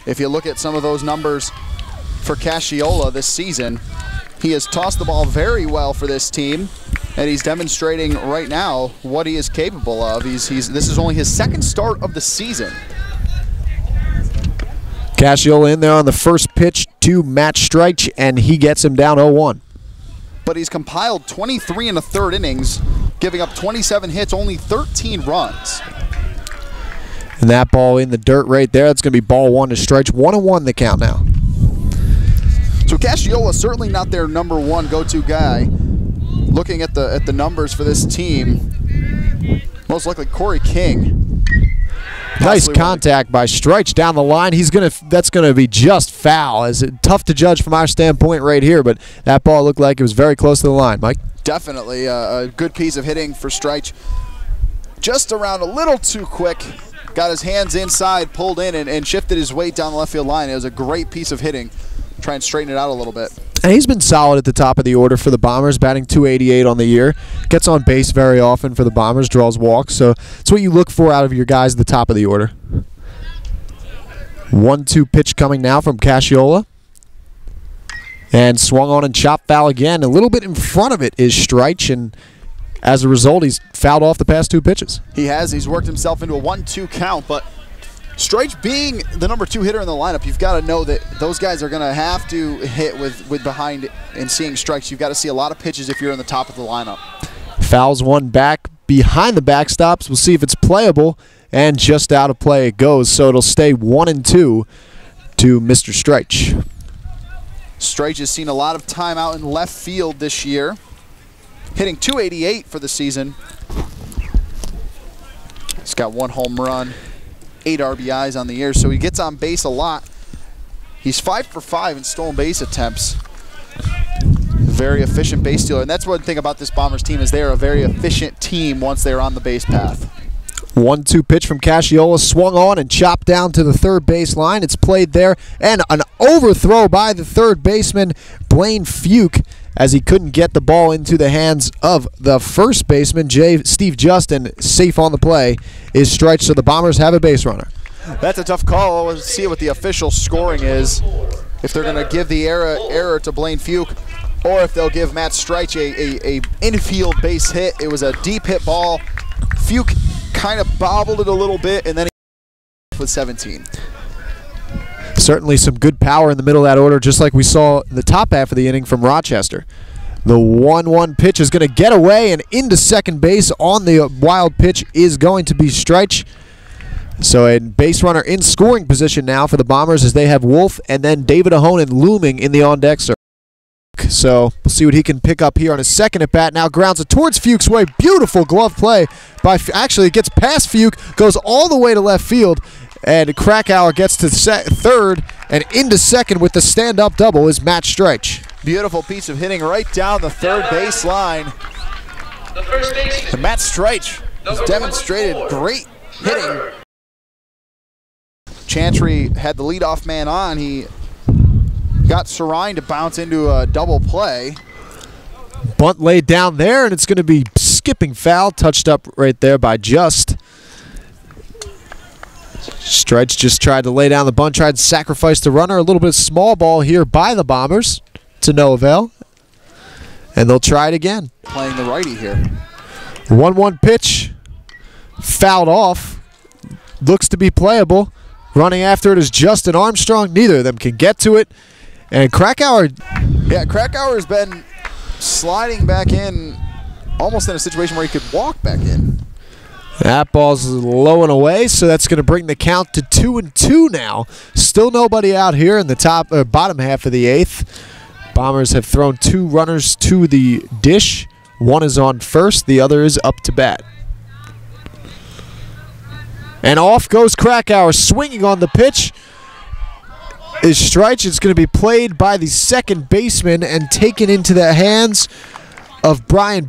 if you look at some of those numbers for Casciola this season, he has tossed the ball very well for this team, and he's demonstrating right now what he is capable of. This is only his second start of the season. Casciola in there on the first pitch to Matt Streich, and he gets him down 0-1. But he's compiled 23 in the third innings, giving up 27 hits, only 13 runs. And that ball in the dirt right there, that's going to be ball one to Streich. 1-1 the count now. So Casciola certainly not their number one go-to guy. Looking at the numbers for this team, most likely Corey King. Nice contact by Streich down the line. That's gonna be just foul. Tough to judge from our standpoint right here, but that ball looked like it was very close to the line, Mike. Definitely a good piece of hitting for Streich. Just around a little too quick. Got his hands inside, pulled in, and shifted his weight down the left field line. It was a great piece of hitting. Try and straighten it out a little bit. And he's been solid at the top of the order for the Bombers, batting .288 on the year. Gets on base very often for the Bombers, draws walks. So it's what you look for out of your guys at the top of the order. 1-2 pitch coming now from Casciola. And swung on and chopped foul again. A little bit in front of it is Streich, and as a result, he's fouled off the past 2 pitches. He has. He's worked himself into a 1-2 count, but Streich being the number 2 hitter in the lineup, you've got to know that those guys are going to have to hit with behind and seeing strikes. You've got to see a lot of pitches if you're in the top of the lineup. Fouls one back behind the backstops. We'll see if it's playable, and just out of play it goes. So it'll stay 1-2 to Mr. Streich. Streich has seen a lot of time out in left field this year, hitting .288 for the season. He's got 1 home run, 8 RBIs on the year, so he gets on base a lot. He's 5 for 5 in stolen base attempts. Very efficient base stealer, and that's one thing about this Bombers team is they're a very efficient team once they're on the base path. 1-2 pitch from Casciola, swung on and chopped down to the third base line. It's played there, and an overthrow by the third baseman, Blaine Fuke, as he couldn't get the ball into the hands of the first baseman, Steve Justin. Safe on the play is Streich, so the Bombers have a base runner. That's a tough call. We'll see what the official scoring is, if they're going to give the error to Blaine Fuke, or if they'll give Matt Streich a infield base hit. It was a deep hit ball. Fuke kind of bobbled it a little bit, and then he with 17. Certainly some good power in the middle of that order, just like we saw in the top half of the inning from Rochester. The 1-1 pitch is going to get away, and into second base on the wild pitch is going to be Streich. So a base runner in scoring position now for the Bombers, as they have Wolf and then David Ahonen looming in the on-deck circle. So we'll see what he can pick up here on his second at bat. Now grounds it towards Fuke's way. Beautiful glove play by actually it gets past Fuke, goes all the way to left field, and Krakauer gets to third, and into second with the stand-up double is Matt Streich. Beautiful piece of hitting right down the third base line. And Matt Streich has demonstrated great hitting. Chantry had the leadoff man on. He got Serine to bounce into a double play. Bunt laid down there, and it's going to be skipping foul, touched up right there by Just. Streich just tried to lay down the bunt, tried to sacrifice the runner. A little bit of small ball here by the Bombers to no avail. And they'll try it again. Playing the righty here. 1-1 pitch. Fouled off. Looks to be playable. Running after it is Justin Armstrong. Neither of them can get to it. And Krakauer. Yeah, Krakauer has been sliding back in, almost in a situation where he could walk back in. That ball's low and away, so that's going to bring the count to 2-2 now. Still nobody out here in the bottom half of the eighth. Bombers have thrown 2 runners to the dish. One is on first, the other is up to bat. And off goes Krakauer, swinging on the pitch. Is Streich. It's going to be played by the second baseman and taken into the hands of Brian